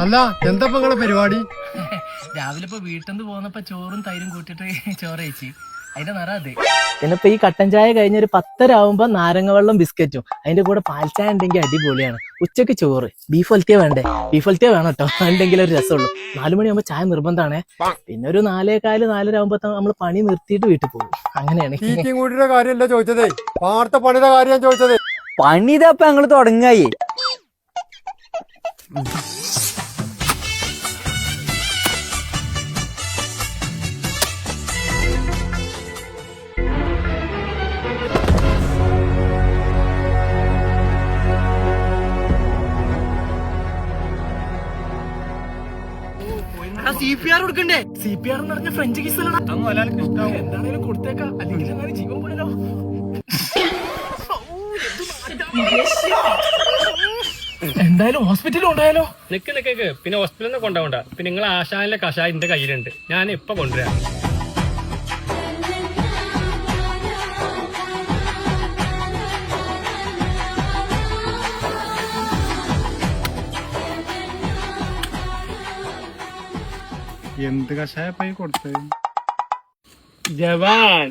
അല്ല എന്താ നിങ്ങളെ പരിപാടി? രാവിലെ ഇപ്പൊ വീട്ടിൽ നിന്ന് പോന്നപ്പോ ചോറും തൈരും കൂട്ടിട്ട് ചോറ് കഴിച്ചു. അതിന്റെ നിറ അതെ. പിന്നെ ഇപ്പൊ ഈ കട്ടൻ ചായ കഴിഞ്ഞ ഒരു 10:30 ആവുമ്പോ നാരങ്ങ വെള്ളം ബിസ്ക്കറ്റും അതിന്റെ കൂടെ പാൽച്ചായ ഉണ്ടെങ്കിൽ അടിപൊളിയാണ്. ഉച്ചക്ക് ചോറ് ബീഫ് ഒലത്തിയ വേണ്ടേ? ബീഫ് ഒലത്തിയ വേണം കേട്ടോ, ഉണ്ടെങ്കിൽ ഒരു രസമുള്ളൂ. 4 മണിയാകുമ്പോ ചായ നിർബന്ധമാണേ. പിന്നെ ഒരു 4:15 4:30 ആകുമ്പോ നമ്മൾ പണി നിർത്തിയിട്ട് വീട്ടിൽ പോകും. അങ്ങനെയാണ്. തീറ്റയും കൂട്ടിയുടെ കാര്യമല്ല ചോദിച്ചതേ, വാർത്ത പണിയുടെ കാര്യം ഞാൻ ചോദിച്ചത്. പണി ഇതപ്പൊ ഞങ്ങള് തുടങ്ങായി. CPR കൊടുക്കണ്ടേ? CPR എന്ന് പറഞ്ഞ ഫ്രഞ്ച് കിസ് എന്താണേലും കൊടുത്തേക്കാം, അല്ലെങ്കിൽ ജീവൻ പോലല്ലോ. എന്തായാലും ഹോസ്പിറ്റലിൽ ഉണ്ടായാലോ? നിക്ക് പിന്നെ ഹോസ്പിറ്റലിൽ നിന്ന് കൊണ്ടുപോകണ്ട. പിന്നെ നിങ്ങൾ ആശാനിലെ കഷായം എന്റെ കയ്യിലുണ്ട്, ഞാൻ ഇപ്പൊ കൊണ്ടുവരാം. എന്ത് കഷായപ്പായി കൊടുത്തത്? ജവാൻ